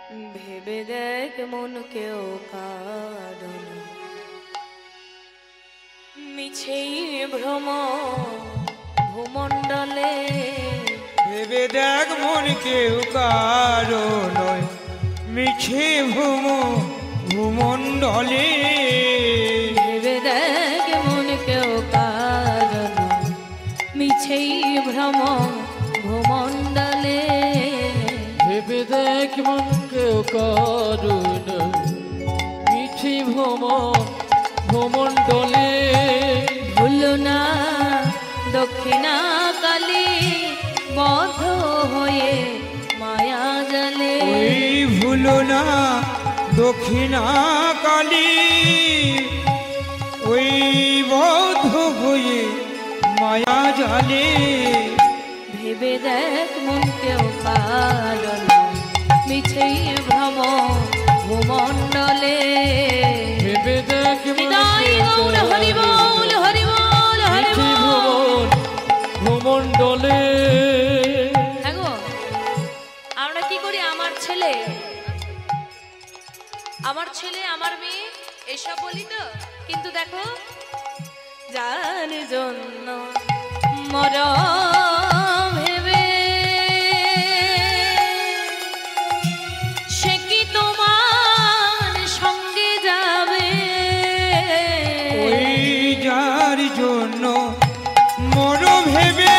ভেবে দেখ মন কেউ কারণ মিছেই ভ্রম ভূমণ্ডলে। ভেবে দেখ মন কেউ কারো নয় মিছে ভূমণ্ডলে। ভেবে দেখ মন কেউ কারণ মিছেই ভ্রম ভূমণ্ডলে। ভেবে দেখ মন কেউ কারো নয় মিছে ভূমণ্ডলে। ভুলো না দক্ষিণা কালী বদ্ধ হয়ে মায়া জালে। ওই ভুলো না দক্ষিণা কালী ওই বদ্ধ হয়ে মায়া জালে। ভেবে দেখ মন কেউ কারণ মিছেই ভ্রম ভূমণ্ডলে। ভেবে দেখ হৃদয় গৌর হরি বল হরি বল হরি বল। ভূমণ্ডলে। দেখো আমরা কি করি, আমার ছেলে আমার মেয়ে এসব বলি তো, কিন্তু দেখো যার জন্য মর ভেবে সে কি তোমার সঙ্গে যাবে। ওই যার জন্য মর ভেবে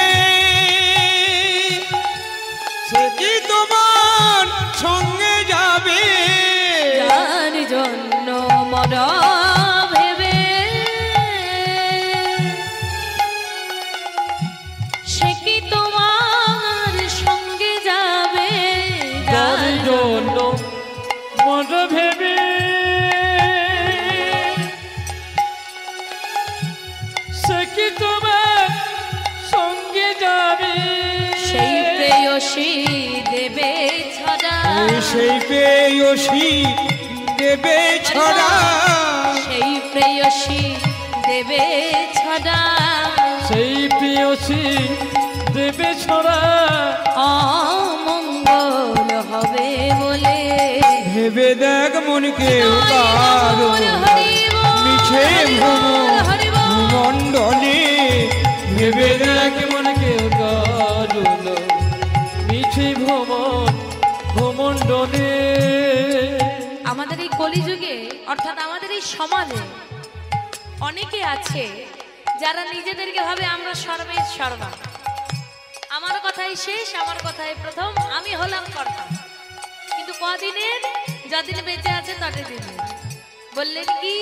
সে কি তোমার সঙ্গে যাবে। যার জন্য মর ভেবে সে কি তোমার সঙ্গে যাবে। যার জন্য মন ভেবে সে কি তোমার সঙ্গে যাবে। সেই প্রেয়সী দেবে ছড়া। সেই প্রেয়সী দেবে ছড়া। সেই প্রেয়সী দেবে ছড়া। সেই প্রেয়সী দেবে ছড়া। অমঙ্গল হবে বলে। ভেবে দেখ মন কেউ কারো মিছে ভূমণ্ডলে। ভেবে দেখ মন কেউ কারো মিছে ভূমণ্ডলে। আমাদের এই কলিযুগে অর্থাৎ আমাদের এই সমাজে অনেকে আছে যারা নিজেদেরকে ভাবে আমরা সর্বের সর্বা, আমার কথাই শেষ, আমার কথাই প্রথম, আমি হলাম কর্তা। কিন্তু কদিনের, যদিন বেঁচে আছে ততদিন বললেন কি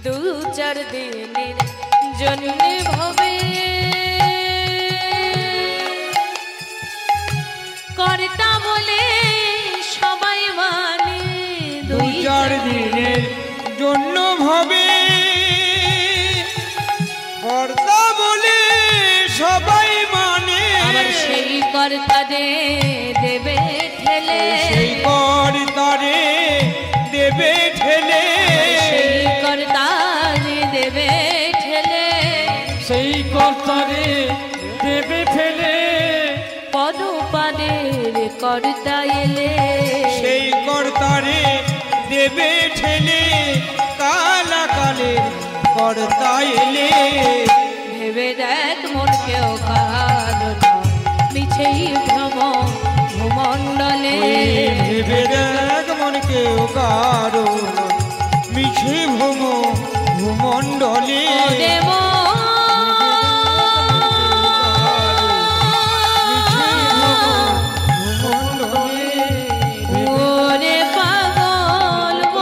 দু চার দিনের জন্য ভাবে কর্তা বলে সবাই মানে। দু চার দিনের জন্য ভাবে কর্তা বলে সবাই মানে। আবার সেই কর্তারে দেবে ঠেলে। সেই কর্তারে দেবে ঠেলে। সেই কর্তারে দেবে ঠেলে। সেই কর্তারে দেবে ফেলে। পদপাদের কর্তা এলে। সেই কর্তারে দেবে ঠেলে। কালাকালে কর্তা এলে। ভেবে দেখ মন কেউ কারণ মিছেই ভ্রম ভূমণ্ডলে। ভেবে দেখ মন কেউ কারো মিছে ভূমণ্ডলে। ওরে পাগল ও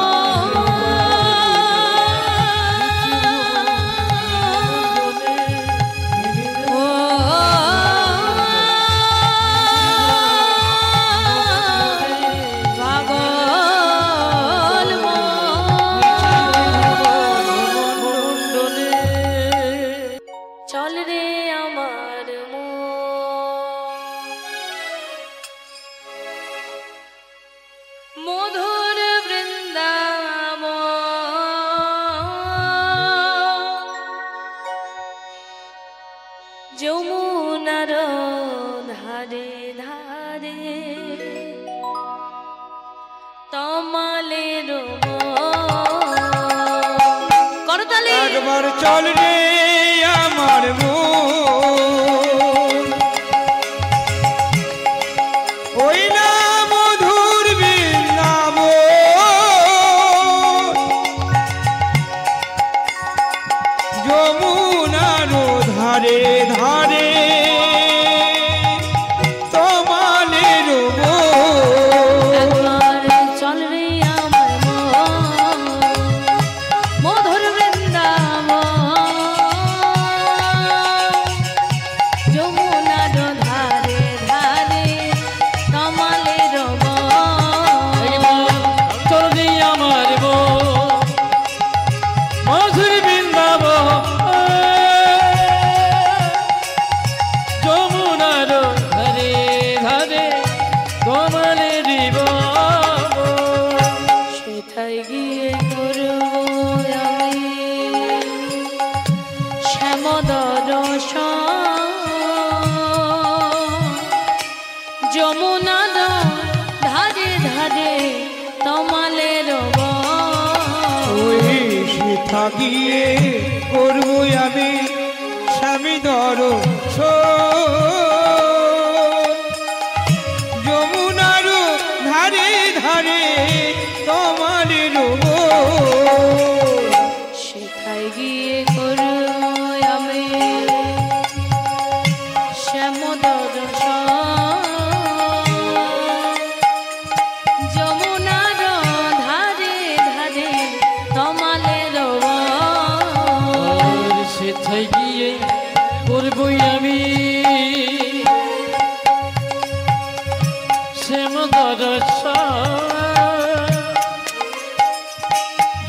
এবার চল রে আমার মন, ওই না মধুর বৃন্দাবন, যমুনার ধারে ধারে তমালের বন। একবার চল রে আমার মন, মধুর বৃন্দাবন, যমুনার ধারে ধারে তমালের বন। চল রে আমার মন, মধুর বৃন্দাবন, যমুনার ধারে ধারে কমলের বন। সেথায় গিয়ে করব আমি শ্যাম দর্শন, যমুনার ধারে ধারে তমালের বন। ওই সেথা গিয়ে করবো আমি স্বামী দর্শন, যমুনার ধারে ধারে তমালের বন। সেথায় গিয়ে করব আমি শ্যাম দর্শন, যমুনার ধারে ধারে তমালের বন। সেথায় গিয়ে করবই আমি শ্যাম দর্শন,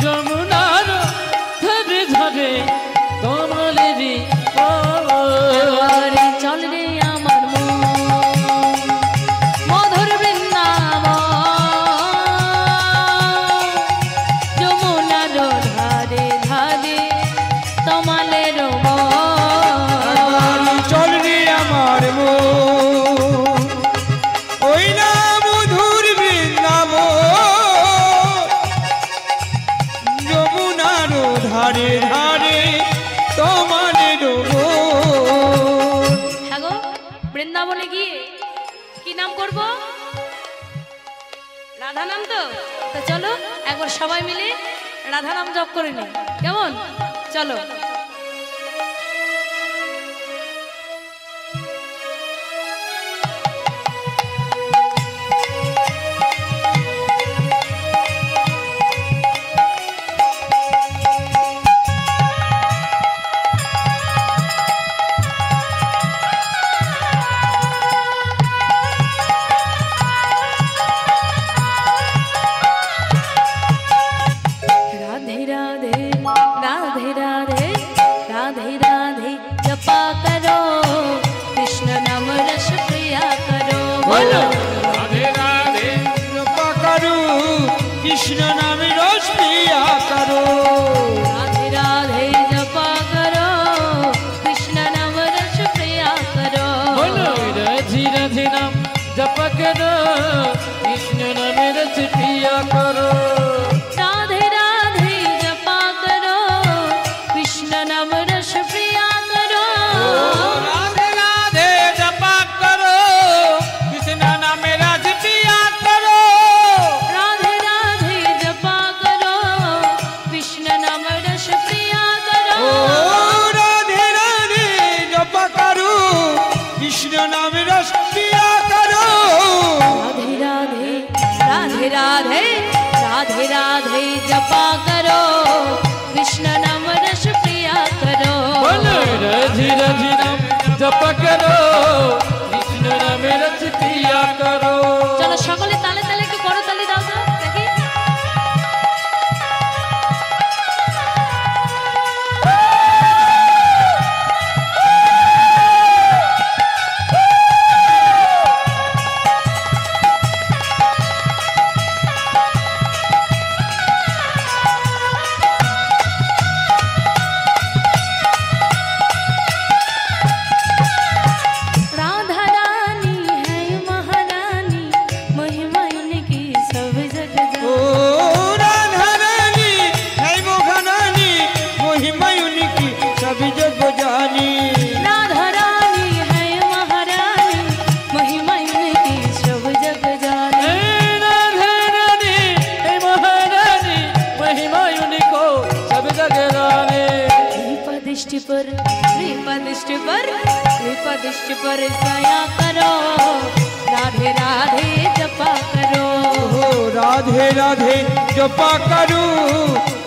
যমুনার ধারে ধারে কমলেরই বন। এবারে চল রে আমার মন, মধুর বৃন্দাবন, যমুনার ধারে ধারে তমালের বন। চল রে আমার মন, ওই না মধুর বৃন্দাবন, যমুনার ধারে ধারে তমালের বন। হ্যাঁ গো, বৃন্দাবনে গিয়ে কি নাম করব? রাধা নাম। তো চলো একবার সবাই মিলে রাধা নাম জপ করে নি, কেমন? চলো। राधे राधे राधे राधे राधे राधे जपा करो, कृष्ण नाम रस प्रिया करो। बोलो রাধে রাধে কৃপা করো, কৃষ্ণ নামে রস প্রিয়া করো। राधे राधे जपा करो, कृष्ण नाम रस प्रिया करो। बोलो राधे राधे नाम जप करो, कृष्ण नाम रस पिया करो। राधे राधे जपा करो, कृष्ण नाम रस प्रिया करो। রাধে রাধে জপা করো, কৃষ্ণ নামে রস প্রিয়া করো। राधे राधे जपा करो, कृष्ण नाम रस प्रिया करो। ও রাধে রাধে জপা করো, কৃষ্ণ নামে রস প্রিয়া করো। राधे राधे राधे राधे राधे राधे जपा करो, कृष्ण नाम रस प्रिया करो। बोलो राधे राधे नाम जप करो, कृष्ण नाम रस पिया करो। चलो সকলে তালে তালে একটু বড় তালি দাও তো দেখি। पर कृपा दृष्टि पर दया करो राधे राधे जपा करो राधे राधे जपा करो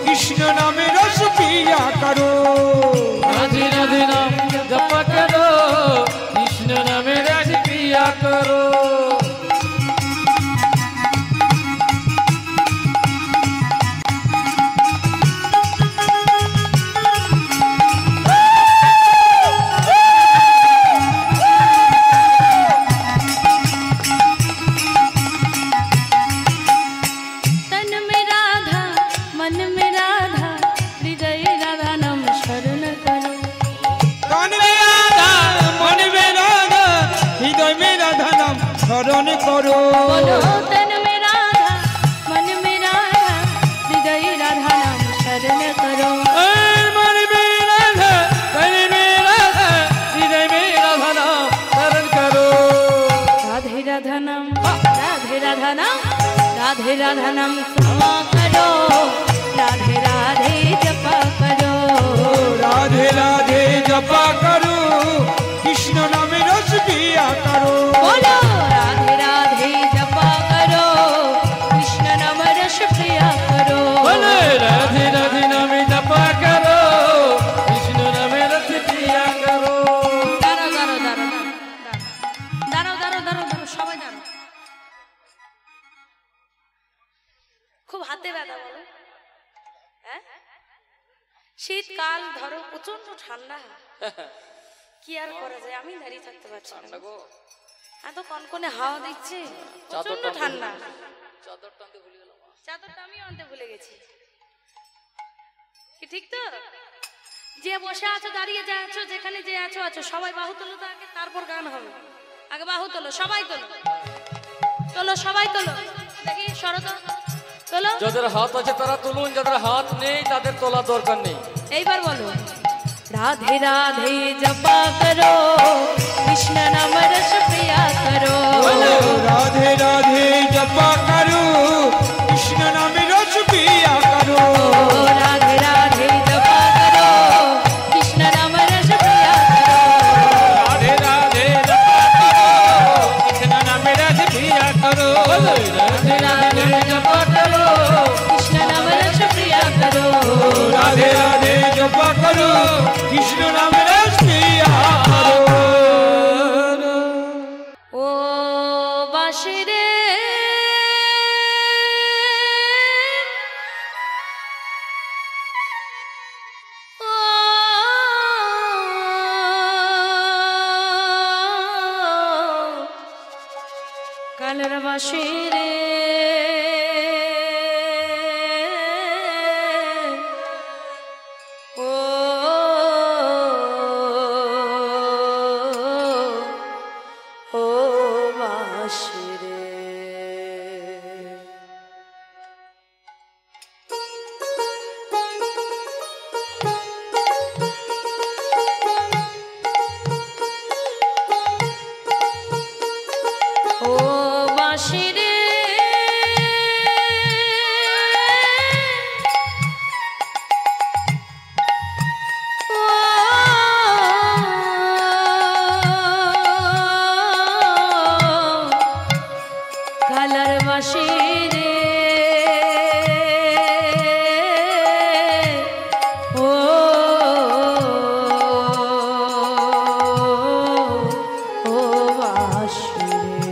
कृष्ण नामे रस पिया करो राधे राधे नाम जप करो कृष्ण नाम रस पिया करो शरण करो बोलो तन में राधा मन में राधा हृदय राधा नाम शरण करो मन में राधा तन में राधा हृदय में राधा नाम शरण करो राधे राधा नाम राधे राधा नाम राधे राधा नाम सुना करो राधे राधे जपा करो राधे राधे जपा करो कृष्ण नामे रस पिया करो बोलो राधे राधे जपा करो कृष्ण नाम रस पिया करो बोले राधे राधे नाम जपा करो कृष्ण नाम रस पिया करो দাঁড়াও দাঁড়াও দাঁড়াও দাঁড়াও দাঁড়াও দাঁড়াও দাঁড়াও সবাই দাঁড়াও খুব হাতে ব্যথা বলো হ্যাঁ শীতকাল ধরো প্রচন্ড ঠান্ডা কি আর করা যায় আমি দাঁড়িয়ে থাকতে পারছি না এত কনকনে হাওয়া দিচ্ছে প্রচন্ড ঠান্ডা চাদরটা আমি আনতে ভুলে গেছি কি ঠিক তো যে বসে আছো দাঁড়িয়ে যা আছো যেখানে যে আছো আছো সবাই বাহু তোলো তো আগে তারপর গান হবে আগে বাহু তোলো সবাই তোলো তোলো সবাই তোলো দেখি শরত তোলো যাদের হাত আছে তারা তুলুন যাদের হাত নেই তাদের তোলা দরকার নেই এইবার বলো राधे राधे जपा करो कृष्ण नाम रस पिया करो राधे राधे जपा करो कृष्ण नामे रस पिया करो राधे राधे जपा करो कृष्ण नाम रस पिया करो राधे राधे जपा करो कृष्ण नाम रस पिया करो राधे राधे जपा करो कृष्ण नाम रस पिया करो राधे राधे जपा करो कृष्ण नामे रस पिया करो ओ बांशी रे ओ কালের বাঁশি রে ও ও বাঁশি রে ও বাঁশি রে কালার বাঁশি রে ও ও বাঁশি রে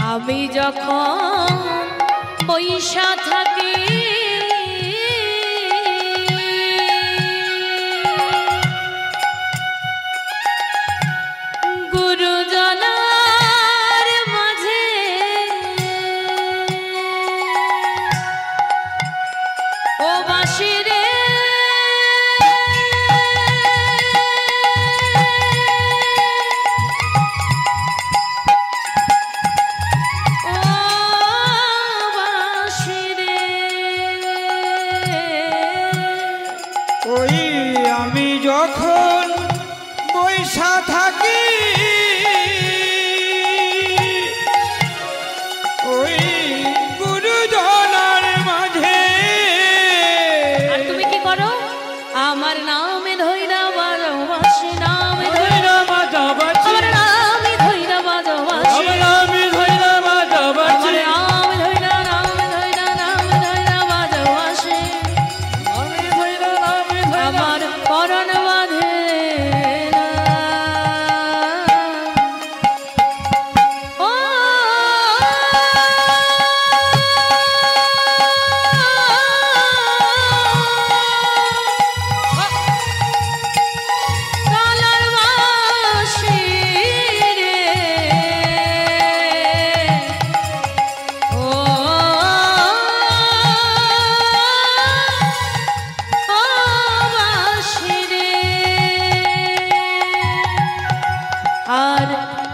আমি যখন পয়সা থাকি গুরুজনার মাঝে ও বাঁশি রে ও বাঁশি রে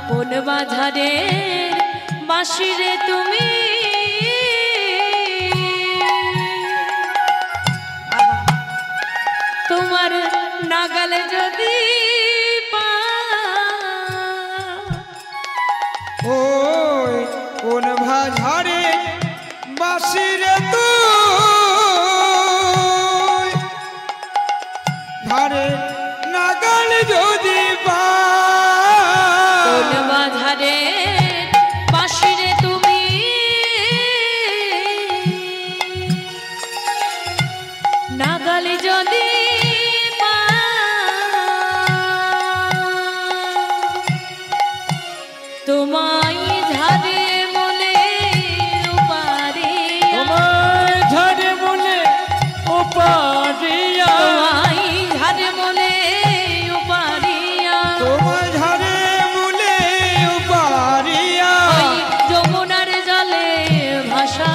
কোন বাজারের বাঁশিরে তুমি তোমার নাগালে যদি ওই কোন ভাঝারে বাসিরে তুই ধারে নাগাল যদি কোন বাজারে বাঁশিরে তুমি নাগালে যদি তোমায় ঝাড়ে মনে উপারে তোমায় ঝাড়ে মনে উপারিয়া তোমায় ঝাড়ে মনে উপারিয়া তোমায় ঝাড়ে মূলে উপারিয়া ওই যমুনার জলে ভাষা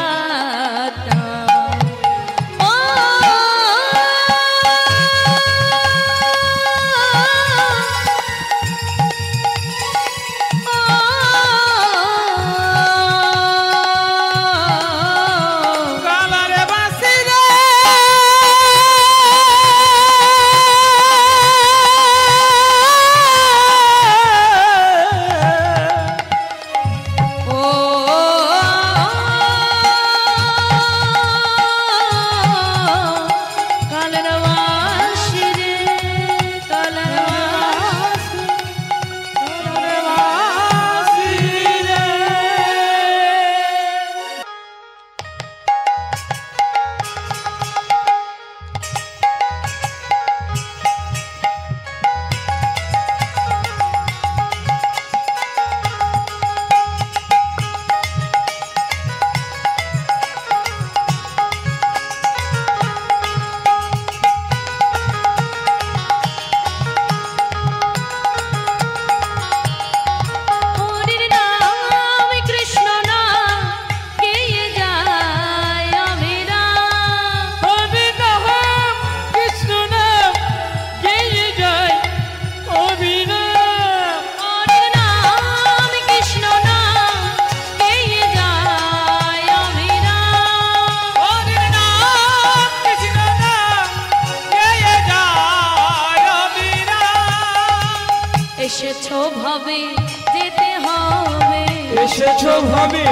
এসেছো ভাবে যেতে হবে এসেছো ভাবে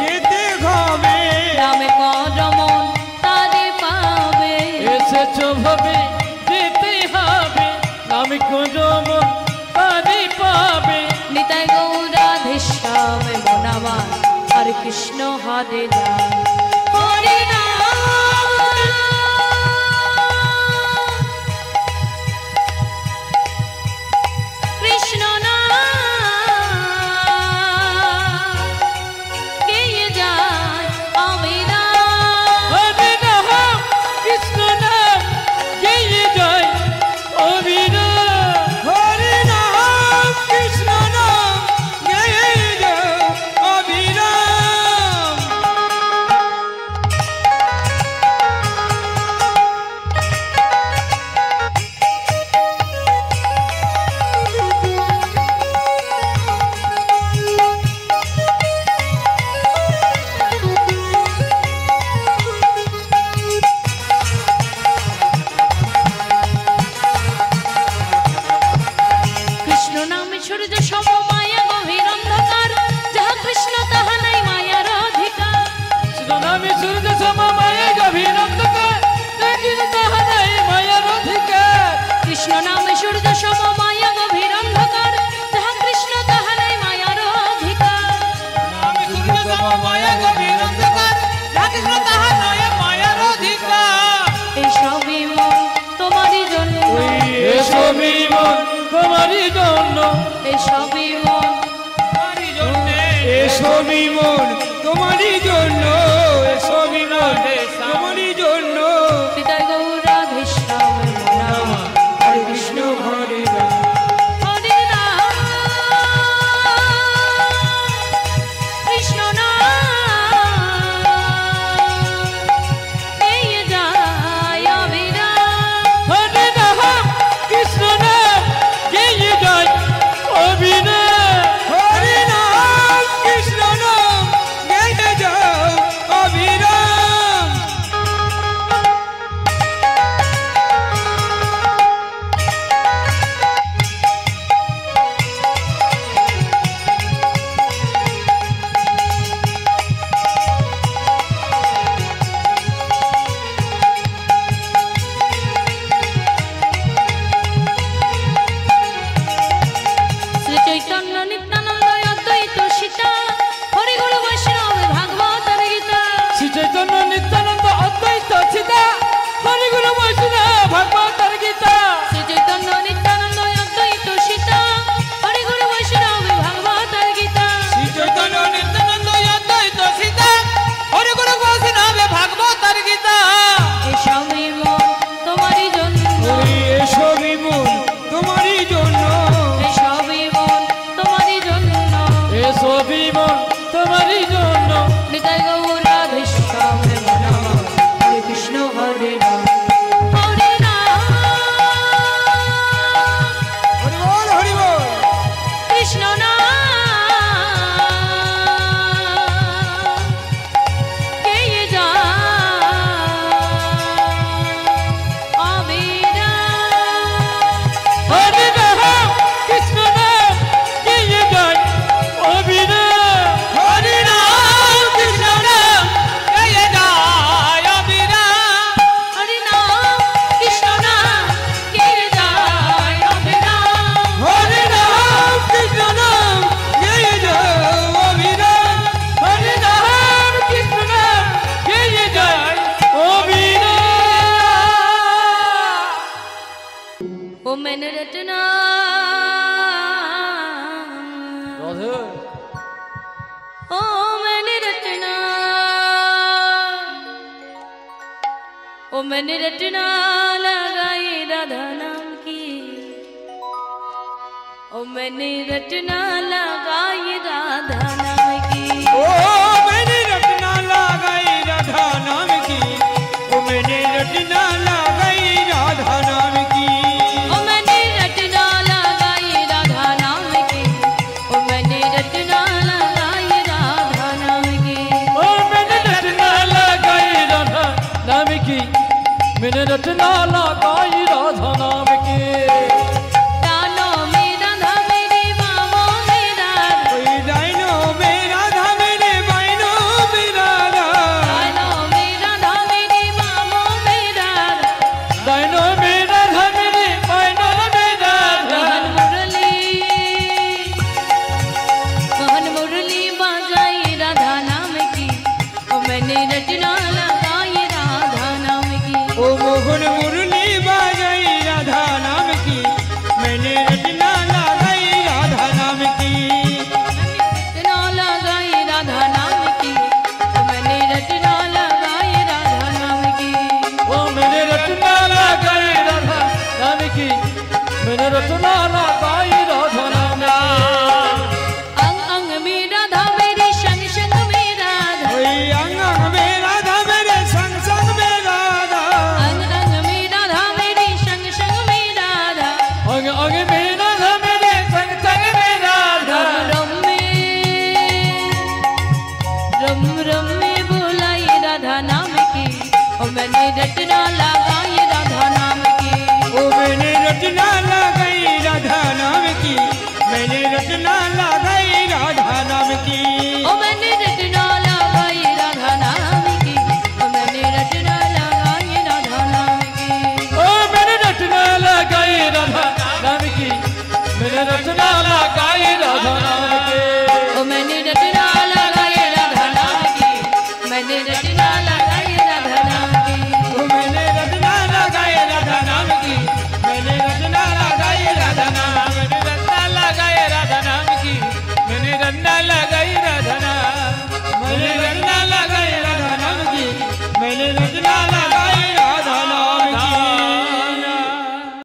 যেতে হবে নামে কদমন তারে পাবে এসেছো ভাবে যেতে হবে আমি কদমন তারে পাবে নিতাই গৌরাধেশ্যামে মনাবার হরে কৃষ্ণ হরে রাম হরে কৃষ্ণ নাম কে যায় অবিরা হরে নাম কৃষ্ণ নাম গেয়ে যায় অবিরা হরি নাম কৃষ্ণ নাম গেয়ে যায় অবিরাম কৃষ্ণ নামে সূর্য সম মায়া গভীর অন্ধকার যাহা কৃষ্ণ তাহা নাই মায়ার অধিকার কৃষ্ণ নামে সূর্য সম মায়া গভীর অন্ধকার দেখিল তাহা নাই মায়ার অধিকার কৃষ্ণ নামে সূর্য সম মায়া গভীর অন্ধকার যাহা কৃষ্ণ তাহা নাই মায়ার অধিকার নামে সূর্য সম মায়া গভীর অন্ধকার দেখিল তাহা নাই মায়ার অধিকার এই সবই মন তোমারই জন্য এসবই মন তোমারই জন্য এই সবই মন তোমারই জন্য এসবই মন তোমারই জন্য এসবই মন তোমারই জন্য পিতায় গৌরাধেশ্যামে মনাবার হরে কৃষ্ণ হরে রাম হরে রাম কৃষ্ণ নাম কে যায় অবিরা হরে নাম কৃষ্ণ নাম গেয়ে যায় অবিরা জীবন তোমারই জন্য নিতাই গৌর রাধে শ্যাম হরে কৃষ্ণ হরে রাম হরে রাম হরি বল হরি বল কৃষ্ণ নাম গেয়ে যায় অবিরাম হরে রাম কৃষ্ণ নাম গেয়ে যায় অবিরাম হরি নাম কৃষ্ণ নাম গেয়ে যায় অবিরাম হরে নাম কৃষ্ণ নাম গেয়ে যায় অবিরাম হরি নাম কৃষ্ণ নাম গেয়ে যাও অবিরাম হরে রাম কৃষ্ণ নাম গেয়ে যায় অবিরাম ओ मैंने रटना রাধে ओ मैंने रटना ओ मैंने रटना लगाई राधा नाम की ओ मैंने रटना लगाई राधा नाम की ओ मैंने रटना लगाई राधा नाम की ओ मैंने रटना लगाई राधा नाम की ओ मैंने रटना लगाई राधा नाम की ओ मैंने रटना लगाई राधा नाम की ओ मैंने रटना लगाई राधा नाम की मैंने रटना लगाई राधा नाम की डालो में राधा मेरे बाबो में राधा कोई डाइनो में राधा मेरे बाइनो में राधा डालो में राधा मेरे बाबो में राधा दाइनो में राधा मेरे बाइनो में राधा मोहन मुरली बजाई राधा नाम की ओ मैंने रटना लगाई राधा नाम की ओ मोहन मुरली बाजाई राधा नाम की मैंने रटना लगाई राधा नाम की रटना लगाई राधा नाम की ओ मैंने रटना लगाई राधा नाम की ओ मैंने रटना लगाई राधा नाम की मैंने रटना लगाई राधा नाम अंग अंग में राधा मेरी संग संग में राधा कोई अंग अंग में राधा मेरे संग संग में राधा अंग अंग में राधा मेरी संग संग में राधा अंग अंग में राधा मेरे संग संग में राधा रम रम में बुलाई राधा नाम की और मैंने रटना लगाई राधा नाम की ओ मैंने रटना लगा